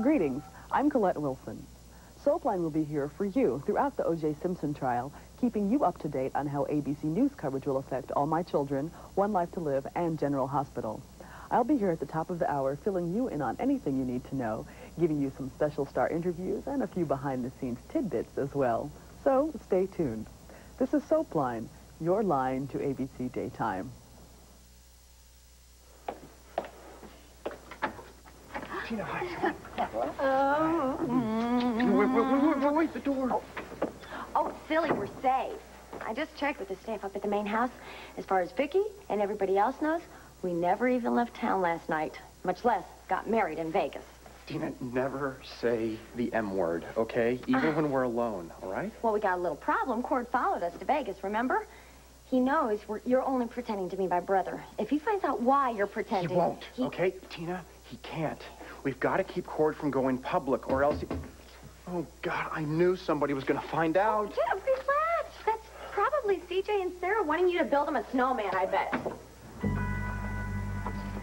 Greetings, I'm Colette Wilson. Soapline will be here for you throughout the O.J. Simpson trial, keeping you up to date on how ABC News coverage will affect All My Children, One Life to Live, and General Hospital. I'll be here at the top of the hour filling you in on anything you need to know, giving you some special star interviews and a few behind-the-scenes tidbits as well. So stay tuned. This is Soapline, your line to ABC Daytime. Tina, hi. Wait, the door. Oh, silly, we're safe. I just checked with the staff up at the main house. As far as Vicky and everybody else knows, we never even left town last night, much less got married in Vegas. Tina, never say the M word, okay? Even when we're alone, all right? Well, we got a little problem. Cord followed us to Vegas, remember? He knows you're only pretending to be my brother. If he finds out why you're pretending... He won't, okay? Tina, he can't. We've got to keep Cord from going public, or else he... Oh, God, I knew somebody was going to find out. Oh, yeah, relax. That's probably CJ and Sarah wanting you to build him a snowman, I bet.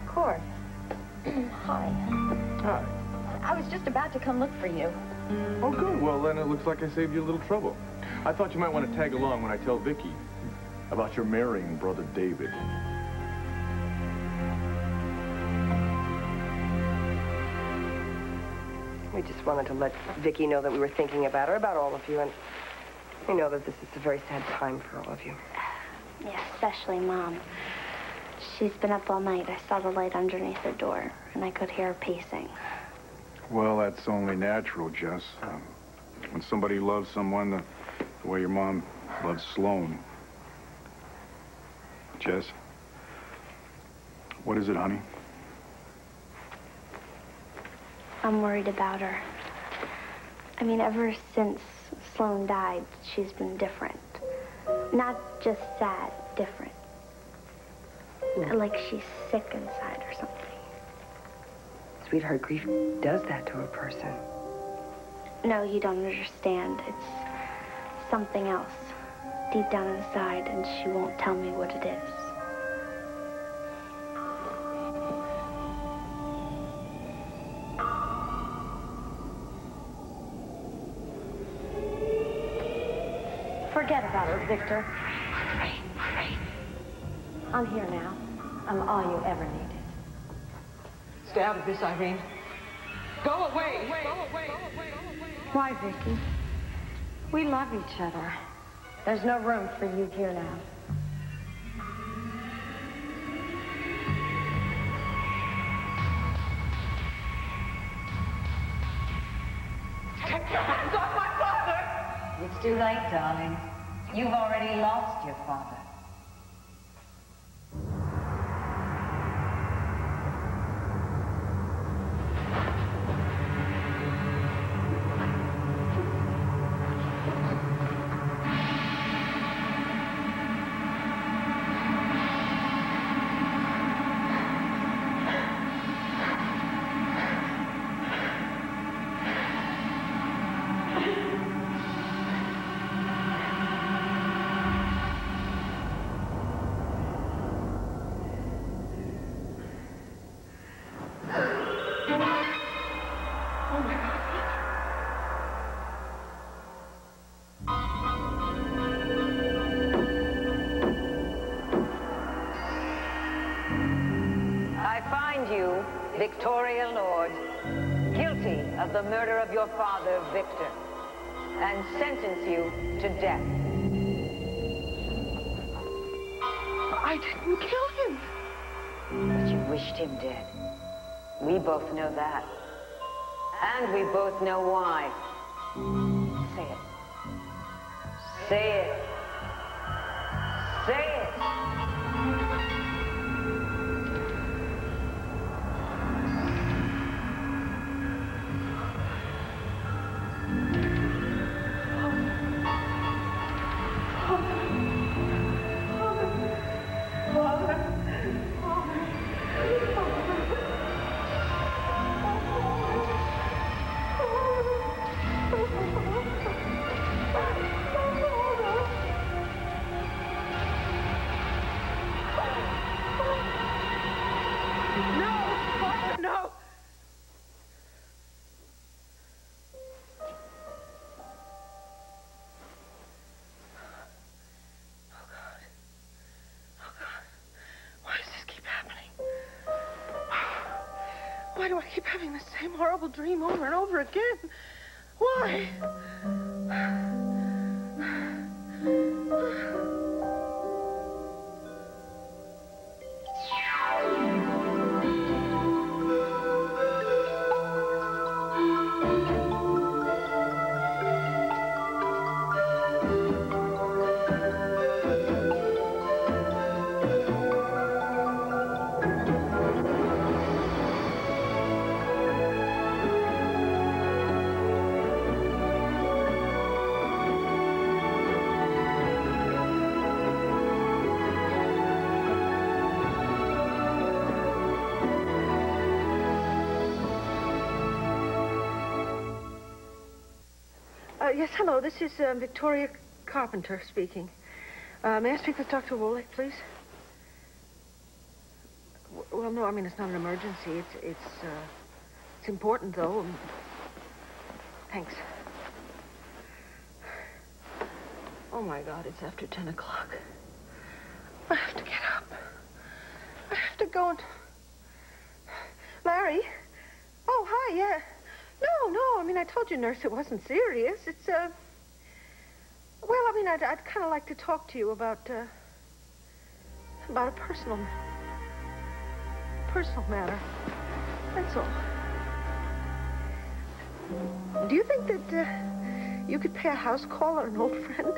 Cord. Hi. Hi. I was just about to come look for you. Oh, good. Well, then it looks like I saved you a little trouble. I thought you might want to tag along when I tell Vicky about your marrying brother David. We just wanted to let Vicky know that we were thinking about her, about all of you, and we know that this is a very sad time for all of you. Yeah, especially Mom. She's been up all night. I saw the light underneath her door, and I could hear her pacing. Well, that's only natural, Jess. When somebody loves someone the way your mom loves Sloan. Jess? What is it, honey? I'm worried about her. I mean, ever since Sloan died, she's been different. Not just sad, different. Like she's sick inside or something. Sweetheart, grief does that to a person. No, you don't understand. It's something else, deep down inside, and she won't tell me what it is. Forget about her, Victor. I'm here now. I'm all you ever needed. Stay out of this, Irene. Go away! Why, Vicky? We love each other. There's no room for you here now. Take your hands off my father! It's too late, darling. You've already lost your father. Victoria Lord, guilty of the murder of your father, Victor, and sentence you to death. I didn't kill him. But you wished him dead. We both know that. And we both know why. Say it. Say it. Say it. Why do I keep having the same horrible dream over and over again? Why? Yes, hello. This is Victoria Carpenter speaking. May I speak with Dr. Wolek, please? Well, no, I mean, it's not an emergency. It's important, though. Thanks. Oh, my God, it's after 10 o'clock. I have to get up. I have to go and... Larry? Oh, hi, yeah. No, I mean, I told you, nurse, it wasn't serious. It's, well, I mean, I'd kind of like to talk to you about a personal matter. That's all. Do you think that, you could pay a house call on an old friend?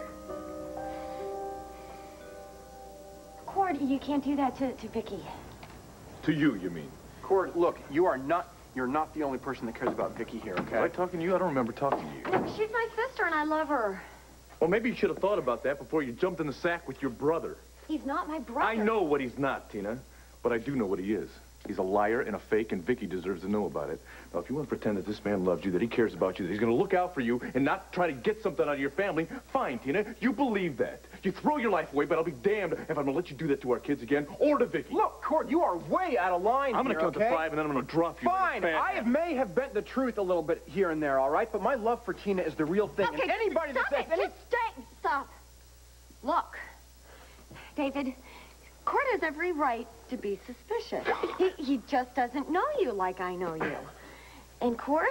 Cord, you can't do that to Vicky. To you, you mean? Cord, look, you're not the only person that cares about Vicky here, okay? Was I talking to you? I don't remember talking to you. Look, she's my sister and I love her. Well, maybe you should have thought about that before you jumped in the sack with your brother. He's not my brother. I know what he's not, Tina, but I do know what he is. He's a liar and a fake, and Vicky deserves to know about it. Now, if you want to pretend that this man loves you, that he cares about you, that he's going to look out for you and not try to get something out of your family, fine, Tina. You believe that. You throw your life away, but I'll be damned if I'm going to let you do that to our kids again or to Vicky. Look, Cord, you are way out of line I'm going to count okay? to 5, and then I'm going to drop you. Fine. May have bent the truth a little bit here and there, all right? But my love for Tina is the real thing. Okay, and anybody that says any... Stop. Look, David, Cord has every right to be suspicious. He just doesn't know you like I know you. And Cord,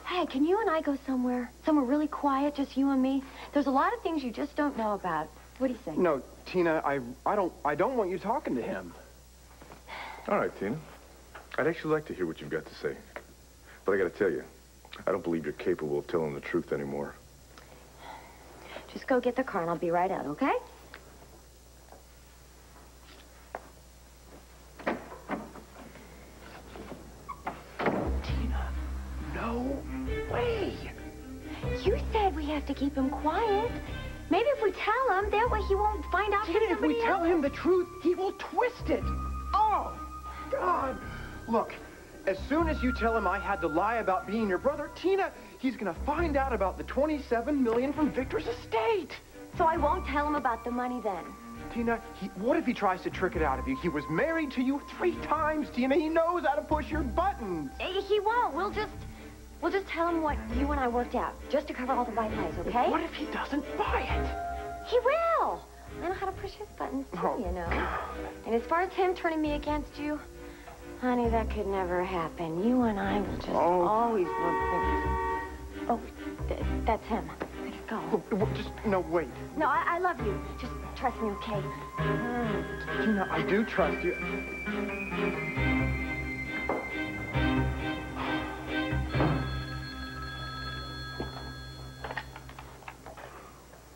hey, can you and I go somewhere really quiet, just you and me? There's a lot of things you just don't know about. What do you think? No, Tina, I don't want you talking to him. All right, Tina. I'd actually like to hear what you've got to say. But I got to tell you, I don't believe you're capable of telling the truth anymore. Just go get the car and I'll be right out, okay? Tina, no way. You said we have to keep him quiet. Maybe if we tell him, that way he won't find out Tina, from if we somebody tell else. him the truth, he will twist it. Oh, God. Look, as soon as you tell him I had to lie about being your brother, Tina, he's going to find out about the $27 million from Victor's estate. So I won't tell him about the money then. Tina, what if he tries to trick it out of you? He was married to you 3 times, Tina. He knows how to push your buttons. He won't. We'll just tell him what you and I worked out, just to cover all the white lies, okay? What if he doesn't buy it? He will. I know how to push his buttons, too, you know. God. And as far as him turning me against you, honey, that could never happen. You and I will just always work things. Oh, that's him. Go. No, wait. No, I love you. Just trust me, okay? Tina, I do trust you.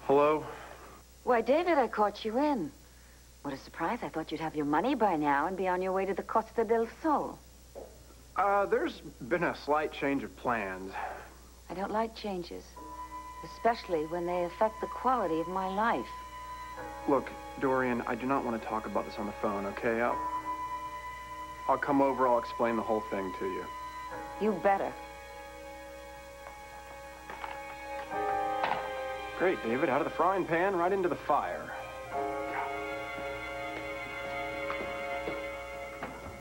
Hello? Why, David, I caught you in. What a surprise. I thought you'd have your money by now and be on your way to the Costa del Sol. There's been a slight change of plans. I don't like changes, especially when they affect the quality of my life. Look, Dorian, I do not want to talk about this on the phone, okay? I'll come over, I'll explain the whole thing to you. You better. Great, David, out of the frying pan, right into the fire.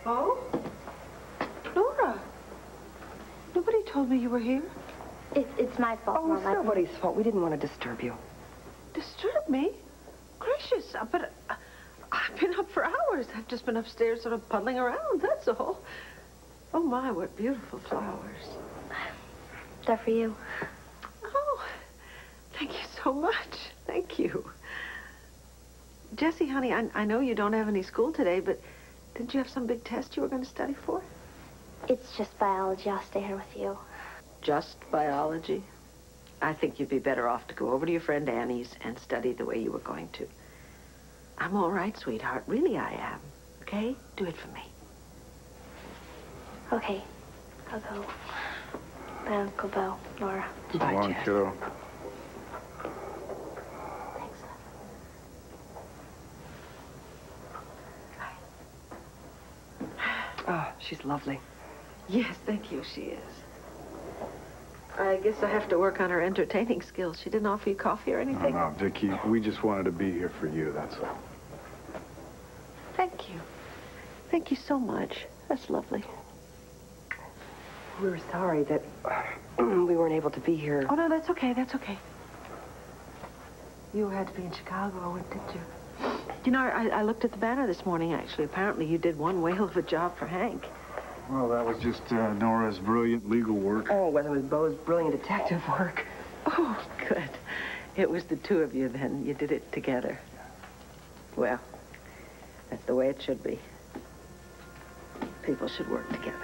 Oh? Nora. Nobody told me you were here. It's my fault, Oh, Mom. it's nobody's fault. We didn't want to disturb you. Disturb me? Gracious, but I've been up for hours. I've just been upstairs sort of puddling around, that's all. Oh, my, what beautiful flowers. They're for you. Oh, thank you so much. Thank you. Jessie, honey, I know you don't have any school today, but didn't you have some big test you were going to study for? It's just biology. I'll stay here with you. Just biology? I think you'd be better off to go over to your friend Annie's and study the way you were going to. I'm all right, sweetheart. Really, I am. Okay? Do it for me. Okay. I'll go. Bye, Uncle Bo, Nora. So Bye, long, Jess. kiddo. Thanks. Oh, she's lovely. Yes, thank you, she is. I guess I have to work on her entertaining skills. She didn't offer you coffee or anything? No, Vicky, we just wanted to be here for you, that's all. Thank you. Thank you so much. That's lovely. We were sorry that we weren't able to be here. Oh, no, that's okay. That's okay. You had to be in Chicago, didn't you? You know, I looked at the banner this morning, actually. Apparently, you did one whale of a job for Hank. Well, that was just Nora's brilliant legal work. Oh, whether it was Bo's brilliant detective work. Oh, good. It was the two of you, then. You did it together. Well, that's the way it should be. People should work together.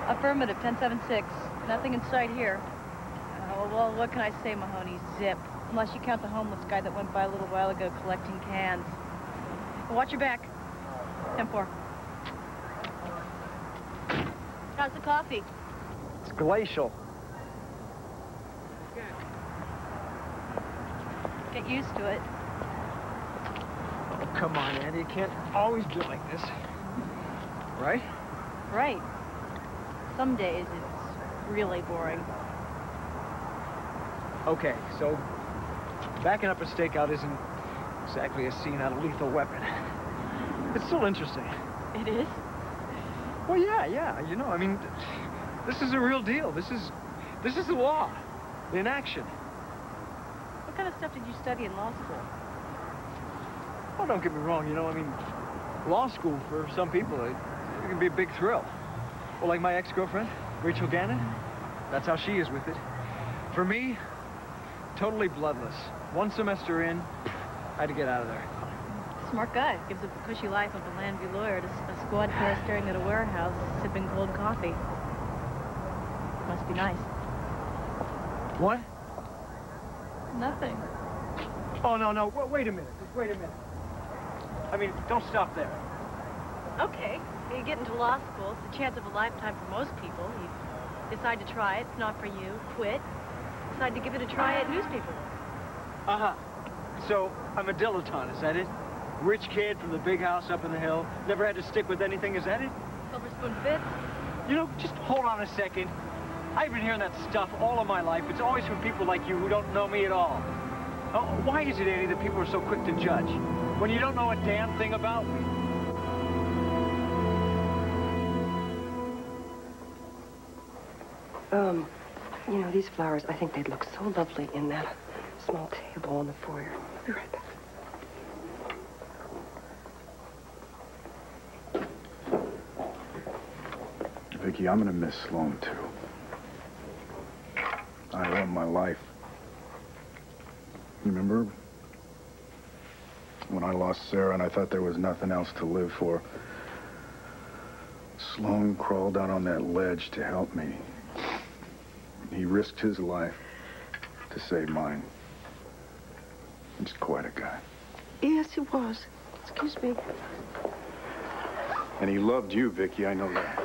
Affirmative, 1076. Nothing in sight here. Well, what can I say, Mahoney? Zip. Unless you count the homeless guy that went by a little while ago collecting cans. Watch your back. 10-4. How's the coffee? It's glacial. Get used to it. Oh, come on, Andy. You can't always be like this. Right? Right. Some days it's really boring. Okay, so backing up a stakeout isn't exactly a scene out of Lethal Weapon. It's still interesting. It is? Well, yeah, you know, I mean, this is a real deal. This is the law in action. What kind of stuff did you study in law school? Oh, don't get me wrong, you know, I mean, law school for some people, it can be a big thrill. Well, like my ex-girlfriend, Rachel Gannon, that's how she is with it. For me, totally bloodless. One semester in, I had to get out of there. Smart guy. Gives up the cushy life of a Landview lawyer to a squad car staring at a warehouse, sipping cold coffee. Must be nice. What? Nothing. Oh, no, wait a minute. Just wait a minute. I mean, don't stop there. Okay. You get into law school, it's the chance of a lifetime for most people. You decide to try it, it's not for you, quit. Decide to give it a try at newspaper. Uh-huh. So, I'm a dilettante, is that it? Rich kid from the big house up in the hill. Never had to stick with anything, is that it? Silver spoon fits. You know, just hold on a second. I've been hearing that stuff all of my life. It's always from people like you who don't know me at all. Oh, why is it, Annie, that people are so quick to judge when you don't know a damn thing about me? You know, these flowers, I think they'd look so lovely in that small table in the foyer. I'll be right back. Vicky, I'm gonna miss Sloan, too. I owe him my life. You remember when I lost Sarah and I thought there was nothing else to live for? Sloan crawled out on that ledge to help me. He risked his life to save mine. He's quite a guy. Yes, he was. Excuse me. And he loved you, Vicky, I know that.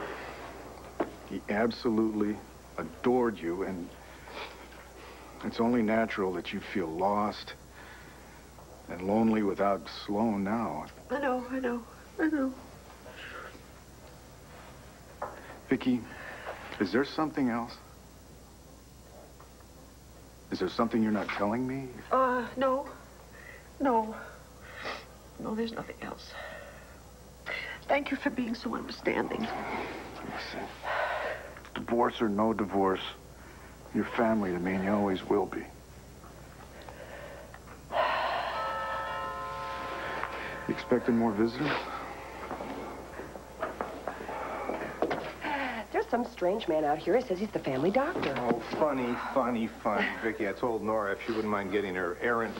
He absolutely adored you, and it's only natural that you feel lost and lonely without Sloan now. I know. Vicky, is there something else? Is there something you're not telling me? No. No, there's nothing else. Thank you for being so understanding. Listen, divorce or no divorce, you're family to me, and you always will be. You expecting more visitors? There's some strange man out here. He says he's the family doctor. Oh, funny, funny, funny. Vicky, I told Nora if she wouldn't mind getting her errant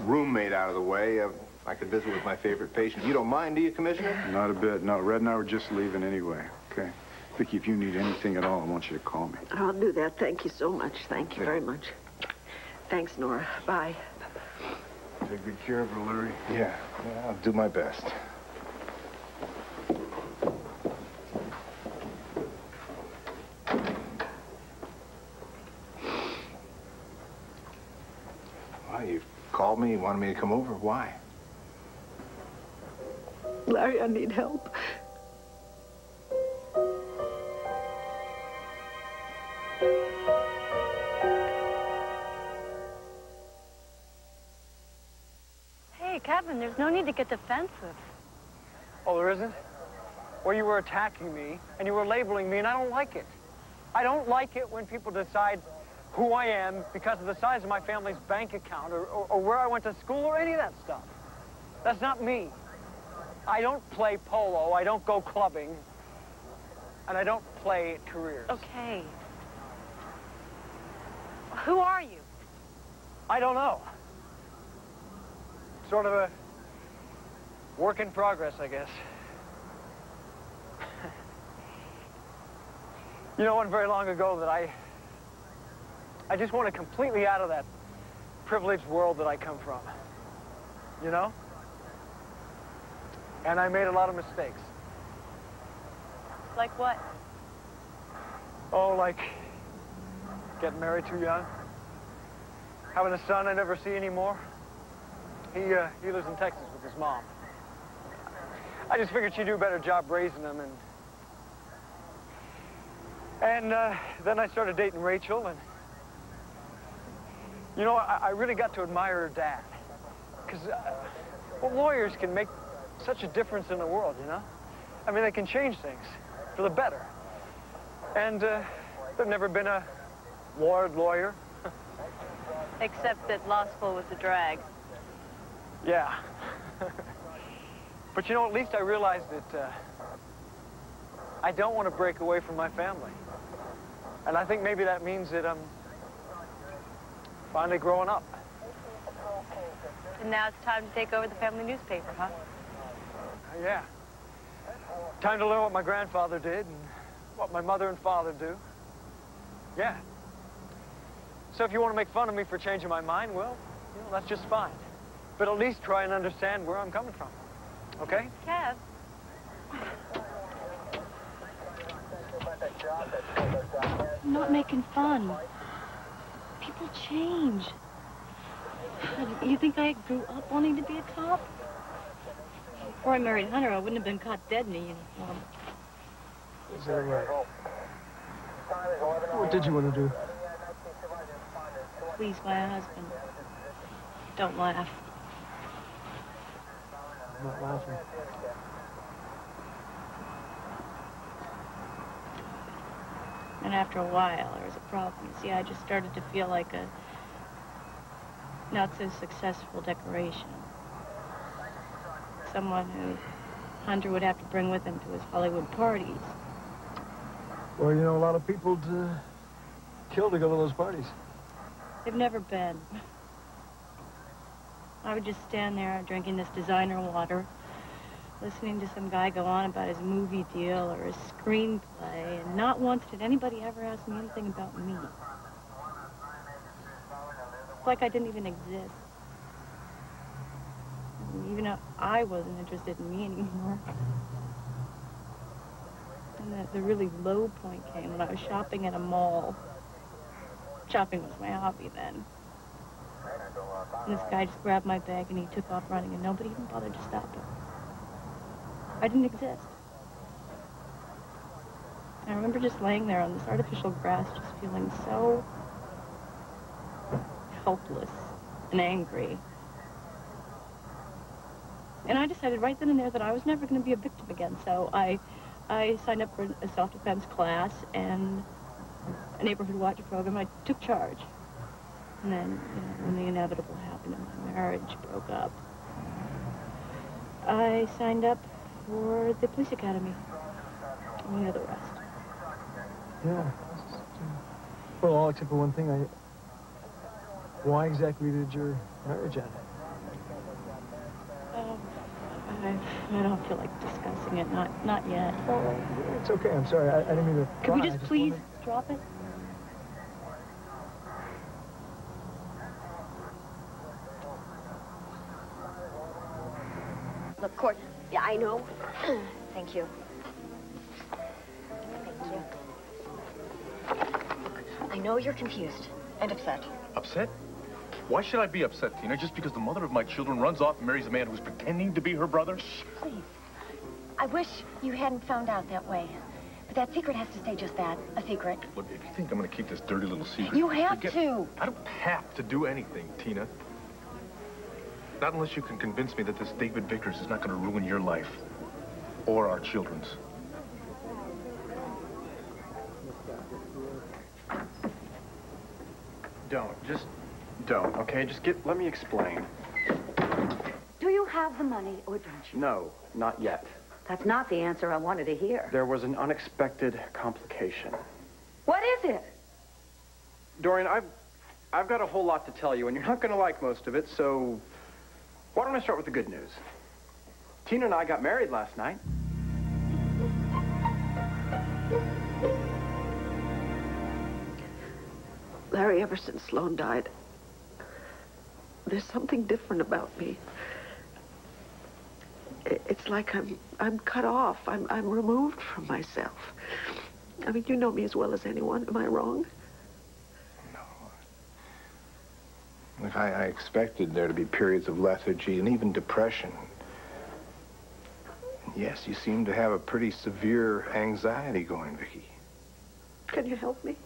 roommate out of the way, I could visit with my favorite patient. You don't mind, do you, Commissioner? Not a bit. No, Red and I were just leaving anyway. Okay. Vicky, if you need anything at all, I want you to call me. I'll do that. Thank you so much. Thank you very much. Thanks, Nora. Bye. Take good care of her, Larry. Yeah, I'll do my best. Why, you called me, you wanted me to come over. Why? Larry, I need help. Hey, Kevin, there's no need to get defensive. Oh, there isn't? Well, you were attacking me, and you were labeling me, and I don't like it. I don't like it when people decide who I am because of the size of my family's bank account or where I went to school or any of that stuff. That's not me. I don't play polo, I don't go clubbing, and I don't play careers. Okay. Who are you? I don't know. Sort of a work in progress, I guess. You know, it wasn't very long ago that I just wanted completely out of that privileged world that I come from. You know? And I made a lot of mistakes. Like what? Oh, like getting married too young. Having a son I never see anymore. He lives in Texas with his mom. I just figured she'd do a better job raising him, and then I started dating Rachel, and you know, I really got to admire her dad, because well, lawyers can make such a difference in the world, you know? I mean, they can change things for the better. And there've never been a lawyer. Except that law school was a drag. Yeah. But you know, at least I realized that I don't want to break away from my family. And I think maybe that means that I'm finally growing up. And now it's time to take over the family newspaper, huh? Yeah. Time to learn what my grandfather did and what my mother and father do. Yeah. So if you want to make fun of me for changing my mind, well, you know, that's just fine. But at least try and understand where I'm coming from. Okay? Kev. I'm not making fun. People change. You think I grew up wanting to be a cop? Before I married Hunter, I wouldn't have been caught dead in a uniform. Is that right? What did you want to do? Please my husband. Don't laugh. I'm not laughing. And after a while, there was a problem. You see, I just started to feel like a not-so-successful decoration. Someone who Hunter would have to bring with him to his Hollywood parties. Well, you know, a lot of people kill to go to those parties. They've never been. I would just stand there drinking this designer water, listening to some guy go on about his movie deal or his screenplay, and not once did anybody ever ask me anything about me. It's like I didn't even exist. Even though I wasn't interested in me anymore. And the really low point came when I was shopping at a mall. Shopping was my hobby then. And this guy just grabbed my bag and he took off running, and nobody even bothered to stop him. I didn't exist. And I remember just laying there on this artificial grass, just feeling so helpless and angry. And I decided right then and there that I was never going to be a victim again. So I signed up for a self-defense class and a neighborhood watch program. I took charge. And then, you know, when the inevitable happened and my marriage broke up, I signed up for the police academy. And you know the rest. Yeah. Well, all except for one thing. Why exactly did your marriage end? I don't feel like discussing it. Not yet. Oh, it's okay. I'm sorry. I didn't mean to. Could we just please drop it? Look, Court, yeah, I know. Thank you. Thank you. Look, I know you're confused and upset. Upset? Why should I be upset, Tina? Just because the mother of my children runs off and marries a man who's pretending to be her brother? Shh, please. I wish you hadn't found out that way. But that secret has to stay just that, a secret. Look, if you think I'm going to keep this dirty little secret... You have to. I don't have to do anything, Tina. Not unless you can convince me that this David Vickers is not going to ruin your life. Or our children's. Don't, okay? Let me explain. Do you have the money or don't you? No, not yet. That's not the answer I wanted to hear. There was an unexpected complication. What is it? Dorian, I've got a whole lot to tell you, and you're not going to like most of it, so why don't I start with the good news? Tina and I got married last night. Larry, ever since Sloan died, there's something different about me. It's like I'm cut off. I'm removed from myself. I mean, you know me as well as anyone. Am I wrong? No. Look, I expected there to be periods of lethargy and even depression. Yes, you seem to have a pretty severe anxiety going, Vicki. Can you help me?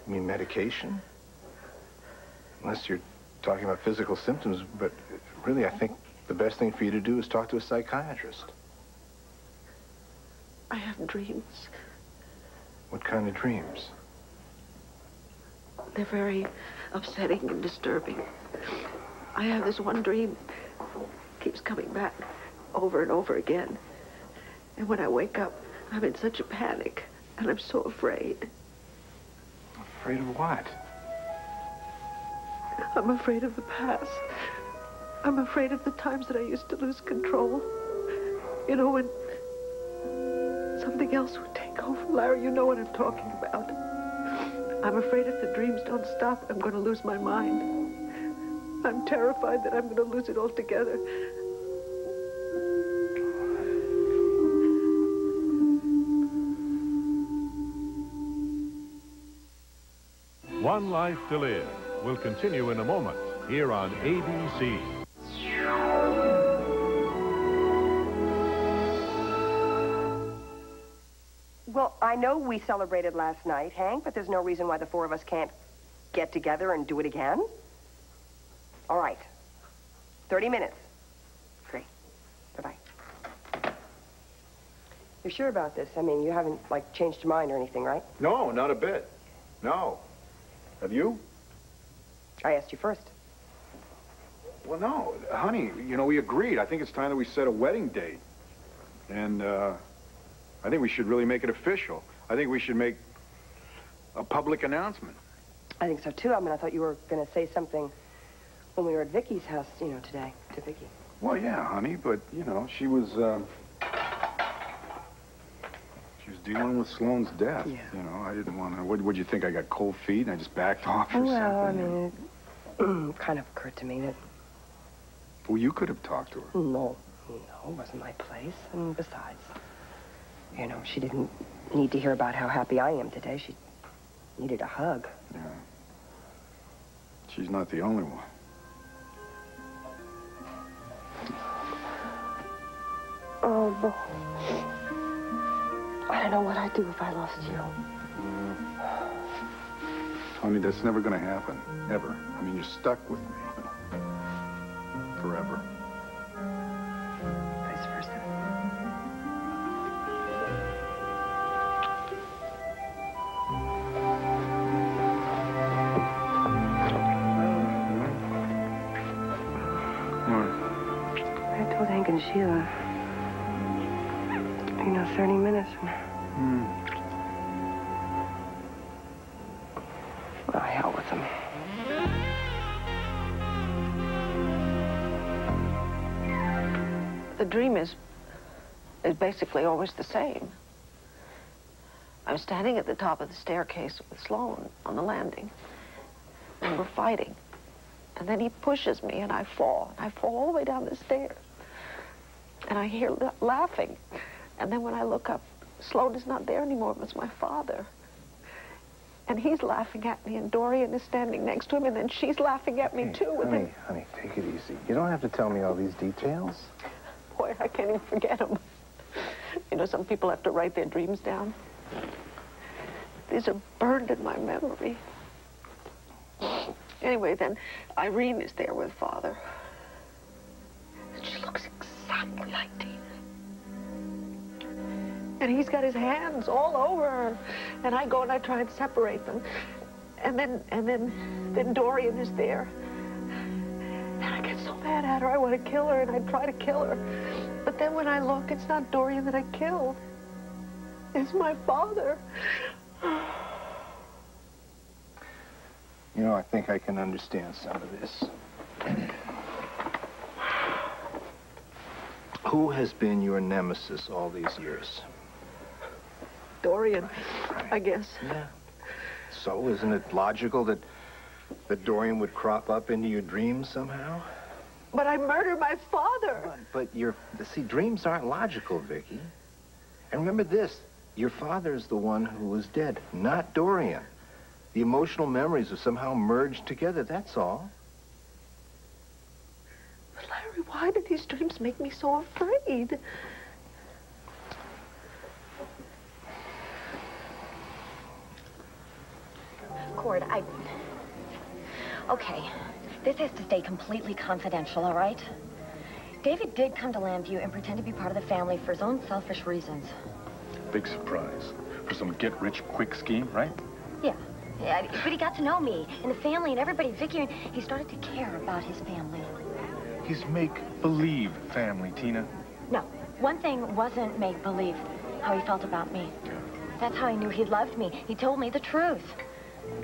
You mean medication? Unless you're talking about physical symptoms, but really, I think the best thing for you to do is talk to a psychiatrist. I have dreams. What kind of dreams? They're very upsetting and disturbing. I have this one dream, keeps coming back over and over again. And when I wake up, I'm in such a panic, and I'm so afraid. Afraid of what? I'm afraid of the past. I'm afraid of the times that I used to lose control. You know, when something else would take over. Larry, you know what I'm talking about. I'm afraid if the dreams don't stop, I'm going to lose my mind. I'm terrified that I'm going to lose it altogether. One Life to Live will continue in a moment here on ABC. Well, I know we celebrated last night, Hank, but there's no reason why the four of us can't get together and do it again. All right. 30 minutes. Great. Bye-bye. You're sure about this? I mean, you haven't, like, changed your mind or anything, right? No, not a bit. No. Have you? I asked you first. Well, no. Honey, you know, we agreed. I think it's time that we set a wedding date. And, I think we should really make it official. I think we should make a public announcement. I think so, too. I mean, I thought you were going to say something when we were at Vicky's house, you know, today, to Vicky. Well, yeah, honey, but, you know, she was dealing with Sloan's death. Yeah. You know, I didn't want to... What'd you think? I got cold feet and I just backed off or well, something? I mean, it kind of occurred to me that... Well, you could have talked to her. No, it wasn't my place. And besides, you know, she didn't need to hear about how happy I am today. She needed a hug. Yeah. She's not the only one. Oh, Bo. I don't know what I'd do if I lost you. Honey, that's never going to happen. Ever. I mean, you're stuck with me. Forever. tequila. 30 minutes. Well, hell with them. The dream is basically always the same. I'm standing at the top of the staircase with Sloan on the landing, and we're fighting. And then he pushes me, and I fall. I fall all the way down the stairs. And I hear laughing. And then when I look up, Sloan is not there anymore. It was my father. And he's laughing at me, and Dorian is standing next to him, and then she's laughing at me, too. Honey, take it easy. You don't have to tell me all these details. Boy, I can't even forget them. You know, some people have to write their dreams down. These are burned in my memory. Anyway, then Irene is there with Father. And she looks exactly like Tina. And he's got his hands all over her. And I go and I try and separate them. And then Dorian is there. And I get so mad at her, I want to kill her, and I try to kill her. But then when I look, it's not Dorian that I killed. It's my father. You know, I think I can understand some of this. Who has been your nemesis all these years? Dorian, I guess. Yeah. So isn't it logical that Dorian would crop up into your dreams somehow? But I murdered my father. But see, dreams aren't logical, Vicky. And remember this, your father is the one who was dead, not Dorian. The emotional memories are somehow merged together, that's all. But Larry, why did these dreams make me so afraid? Cord, Okay, this has to stay completely confidential, all right? David did come to Lambview and pretend to be part of the family for his own selfish reasons. Big surprise. For some get-rich-quick scheme, right? Yeah, but he got to know me and the family and everybody, Vicky, and he started to care about his family. His make-believe family, Tina. No, one thing wasn't make-believe, how he felt about me. That's how I knew he loved me. He told me the truth.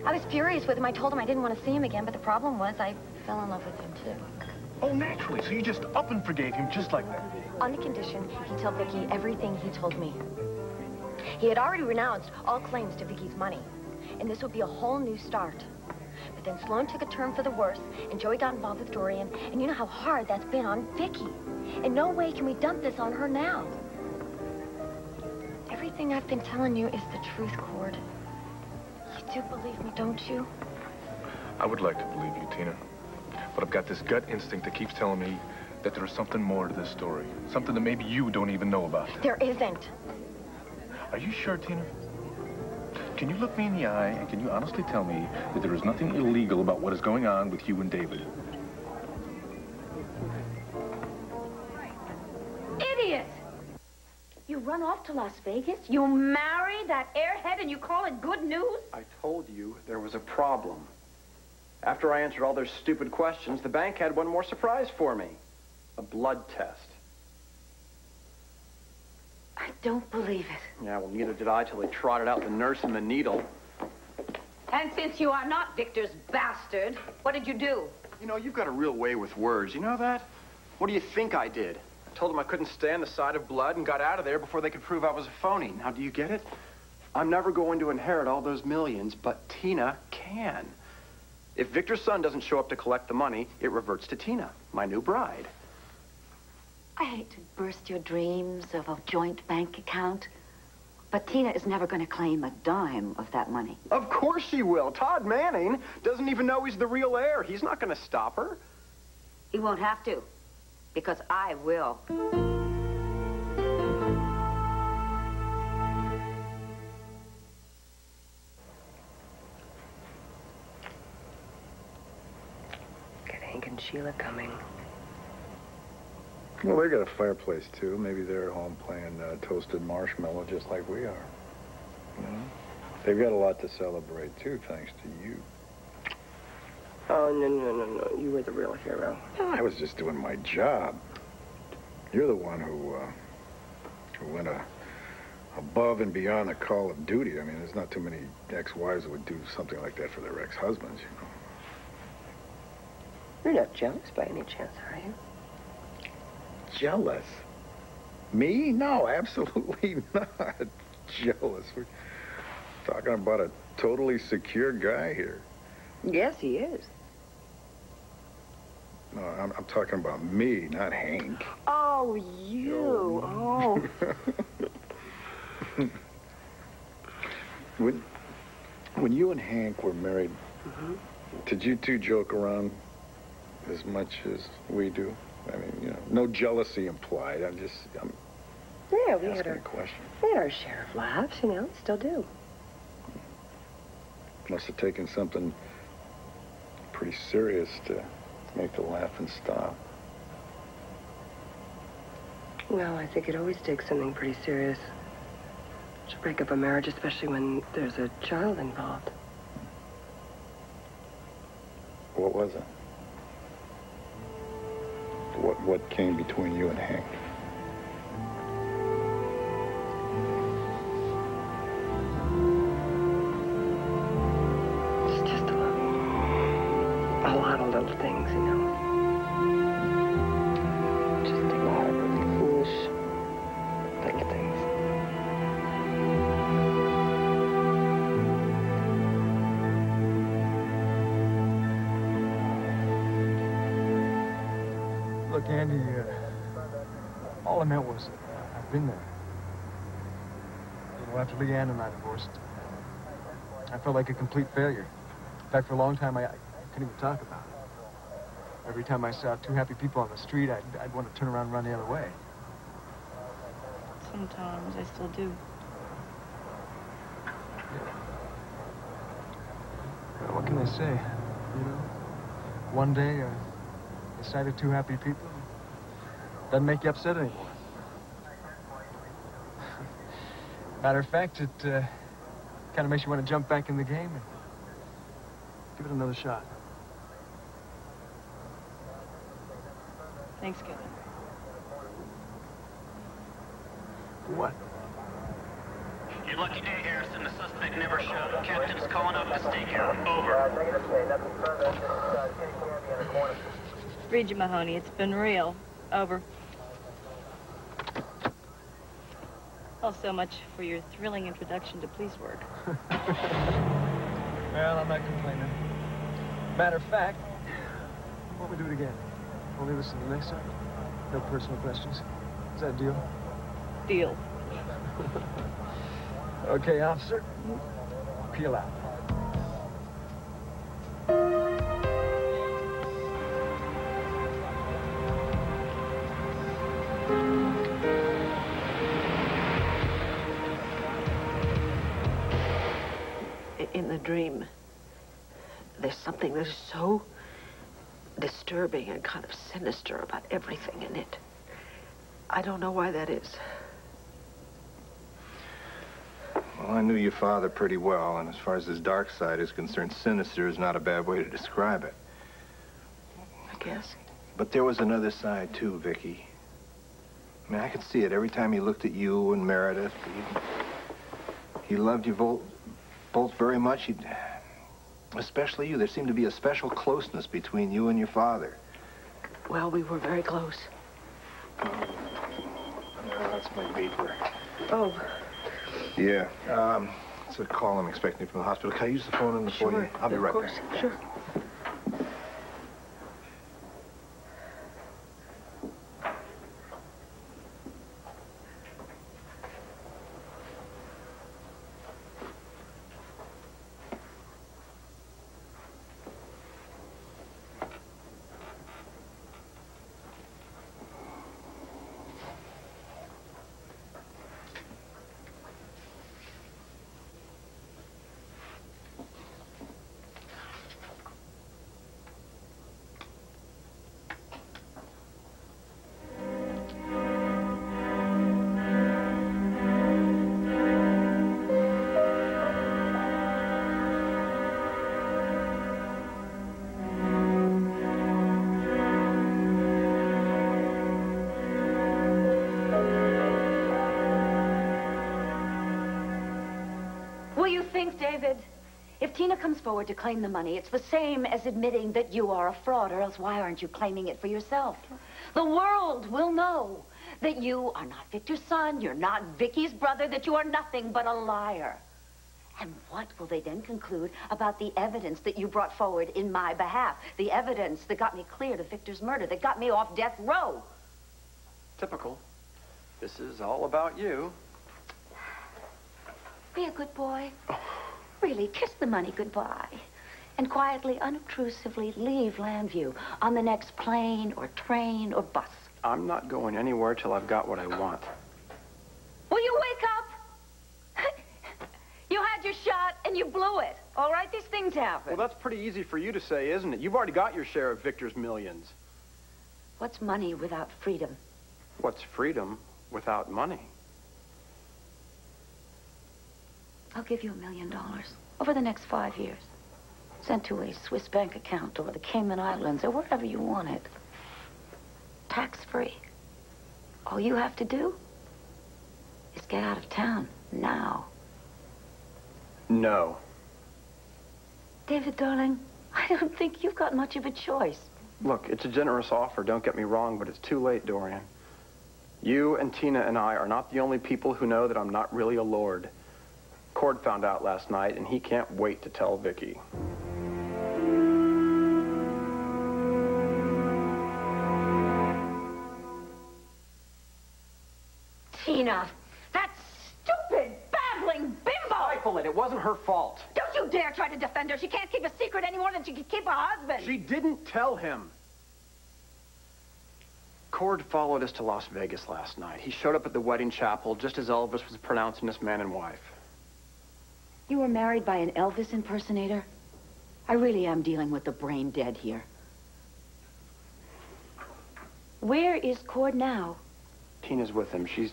I was furious with him. I told him I didn't want to see him again, but the problem was I fell in love with him, too. Oh, naturally. So you just up and forgave him just like that. On the condition he'd tell Vicky everything he told me. He had already renounced all claims to Vicky's money, and this would be a whole new start. But then Sloan took a turn for the worse, and Joey got involved with Dorian, and you know how hard that's been on Vicky. In no way can we dump this on her now. Everything I've been telling you is the truth, Cord. You do believe me, don't you? I would like to believe you, Tina. But I've got this gut instinct that keeps telling me that there is something more to this story. Something that maybe you don't even know about. There isn't. Are you sure, Tina? Can you look me in the eye and can you honestly tell me that there is nothing illegal about what is going on with you and David? Idiot! You run off to Las Vegas, you marry that airhead, and you call it good news? I told you there was a problem. After I answered all their stupid questions, the bank had one more surprise for me. A blood test. I don't believe it. Yeah, well, neither did I till they trotted out the nurse and the needle. And since you are not Victor's bastard, what did you do? You know, you've got a real way with words. You know that? What do you think I did? I told them I couldn't stand the sight of blood and got out of there before they could prove I was a phony. Now, do you get it? I'm never going to inherit all those millions, but Tina can. If Victor's son doesn't show up to collect the money, it reverts to Tina, my new bride. I hate to burst your dreams of a joint bank account, but Tina is never going to claim a dime of that money. Of course she will. Todd Manning doesn't even know he's the real heir. He's not going to stop her. He won't have to, because I will. Get Hank and Sheila coming. Well, they got a fireplace, too. Maybe they're at home playing toasted marshmallow just like we are. You know? They've got a lot to celebrate, too, thanks to you. Oh, no. You were the real hero. I was just doing my job. You're the one who went above and beyond the call of duty. I mean, there's not too many ex-wives that would do something like that for their ex-husbands, you know. You're not jealous by any chance, are you? Jealous? Me? No, absolutely not. Jealous. We're talking about a totally secure guy here. Yes, he is. No, I'm talking about me, not Hank. Oh, you. Oh. When you and Hank were married, did you two joke around as much as we do? I mean, you know, no jealousy implied. I'm Yeah, we asking a question. We had our share of laughs, you know, still do. Must have taken something pretty serious to make the laughing stop. Well, I think it always takes something pretty serious to break up a marriage, especially when there's a child involved. What was it? What came between you and Hank? It's just a lot of little things, you know. Just a lot of really foolish little things. Look, Andy, all I meant was I've been there. You know, after Leanne and I divorced, I felt like a complete failure. In fact, for a long time, I couldn't even talk about it. Every time I saw two happy people on the street, I'd want to turn around and run the other way. Sometimes I still do. Well, what can they say, you know? One day, the sight of two happy people doesn't make you upset anymore. Matter of fact, it kind of makes you want to jump back in the game and give it another shot. Thanks, Kevin. What? Your lucky day, Harrison. The suspect never showed. Captain's calling up mistake here. Over. Read you, Mahoney. It's been real. Over. Well, so much for your thrilling introduction to police work. Well, I'm not complaining. Matter of fact, why don't we do it again? Only listen to the next time. No personal questions. Is that a deal? Deal. Okay, officer. Peel out. In the dream, there's something that is so disturbing and kind of sinister about everything in it. I don't know why that is. Well, I knew your father pretty well, and as far as his dark side is concerned, sinister is not a bad way to describe it. I guess. But there was another side, too, Vicky. I mean, I could see it every time he looked at you and Meredith. He loved you both very much. Especially you. There seemed to be a special closeness between you and your father. Well, we were very close. Yeah, that's my beeper. Oh. Yeah. It's a call I'm expecting from the hospital. Can I use the phone in the foyer? I'll be right back. Sure. you think, David? If Tina comes forward to claim the money, it's the same as admitting that you are a fraud, or else why aren't you claiming it for yourself? The world will know that you are not Victor's son, you're not Vicky's brother, that you are nothing but a liar. And what will they then conclude about the evidence that you brought forward in my behalf? The evidence that got me cleared of Victor's murder, that got me off death row. Typical. This is all about you. Be a good boy. Really, kiss the money goodbye. And quietly, unobtrusively leave Landview on the next plane or train or bus. I'm not going anywhere till I've got what I want. Will you wake up? You had your shot and you blew it. All right, these things happen. Well, that's pretty easy for you to say, isn't it? You've already got your share of Victor's millions. What's money without freedom? What's freedom without money? I'll give you $1 million over the next 5 years. Sent to a Swiss bank account or the Cayman Islands or wherever you want it. Tax-free. All you have to do is get out of town now. No. David, darling, I don't think you've got much of a choice. Look, it's a generous offer, don't get me wrong, but it's too late, Dorian. You and Tina and I are not the only people who know that I'm not really a lord. Cord found out last night, and he can't wait to tell Vicky. Tina, that stupid, babbling bimbo! Stifle it. It wasn't her fault. Don't you dare try to defend her. She can't keep a secret any more than she can keep a husband. She didn't tell him. Cord followed us to Las Vegas last night. He showed up at the wedding chapel just as Elvis was pronouncing us man and wife. You were married by an Elvis impersonator? I really am dealing with the brain dead here. Where is Cord now? Tina's with him. She's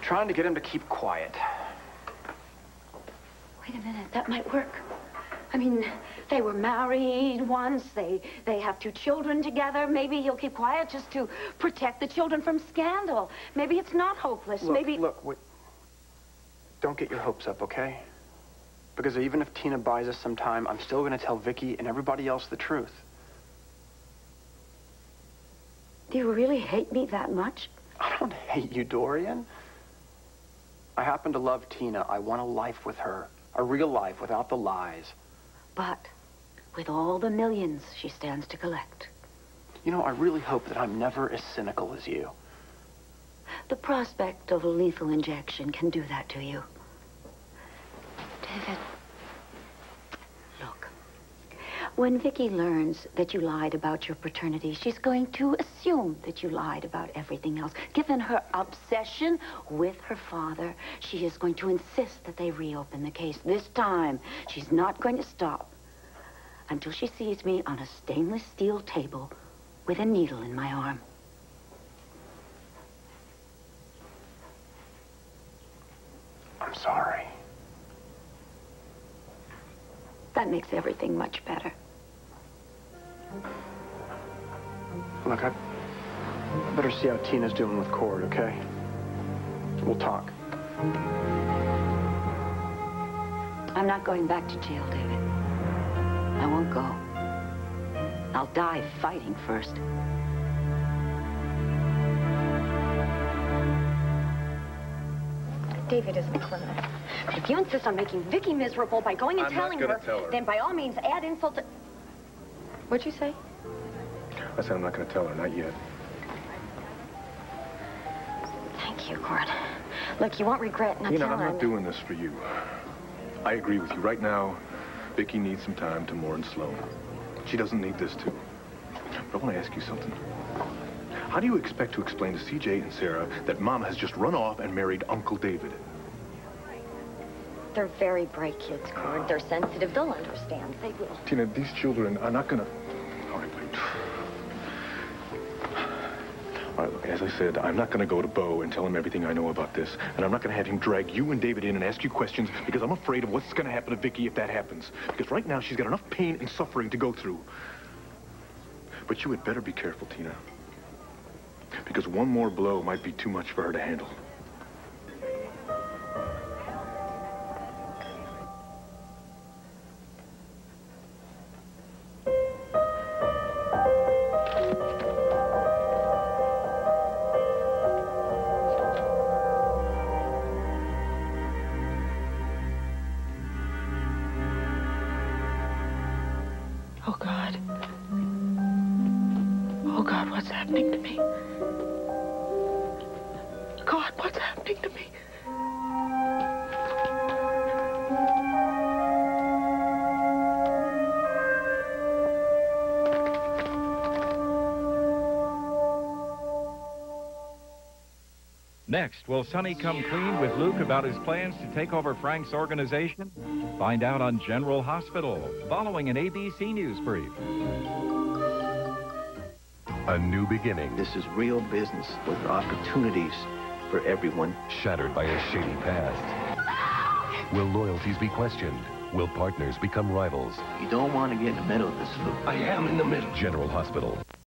trying to get him to keep quiet. Wait a minute, that might work. I mean, they were married once. They have 2 children together. Maybe he'll keep quiet just to protect the children from scandal. Maybe it's not hopeless. Maybe... Look, wait. Don't get your hopes up, okay? Because even if Tina buys us some time, I'm still going to tell Vicky and everybody else the truth. Do you really hate me that much? I don't hate you, Dorian. I happen to love Tina. I want a life with her. A real life without the lies. But with all the millions she stands to collect. You know, I really hope that I'm never as cynical as you. The prospect of a lethal injection can do that to you. David, look. When Vicky learns that you lied about your paternity, she's going to assume that you lied about everything else. Given her obsession with her father, she is going to insist that they reopen the case. This time, she's not going to stop until she sees me on a stainless steel table with a needle in my arm. I'm sorry. That makes everything much better. Look, I better see how Tina's doing with Cord, okay? We'll talk. I'm not going back to jail, David. I won't go. I'll die fighting first. David isn't a criminal. But if you insist on making Vicky miserable by going and telling her, then by all means add insult to... What'd you say? I said I'm not going to tell her, not yet. Thank you, Cord. Look, you won't regret not Tina, telling I'm not doing this for you. I agree with you. Right now, Vicky needs some time to mourn Sloan. She doesn't need this, too. But I want to ask you something. How do you expect to explain to CJ and Sarah that Mom has just run off and married Uncle David? They're very bright kids, Cord. They're sensitive. They'll understand. They will. Tina, these children are not going to... All right, wait. All right, look, as I said, I'm not going to go to Bo and tell him everything I know about this, and I'm not going to have him drag you and David in and ask you questions because I'm afraid of what's going to happen to Vicky if that happens. Because right now, she's got enough pain and suffering to go through. But you had better be careful, Tina. Because one more blow might be too much for her to handle. happening to me? God, what's happening to me? Next, will Sonny come clean with Luke about his plans to take over Frank's organization? Find out on General Hospital, following an ABC News brief. A new beginning. This is real business with opportunities for everyone. Shattered by a shady past. Will loyalties be questioned? Will partners become rivals? You don't want to get in the middle of this, Luke. I am in the middle. General Hospital.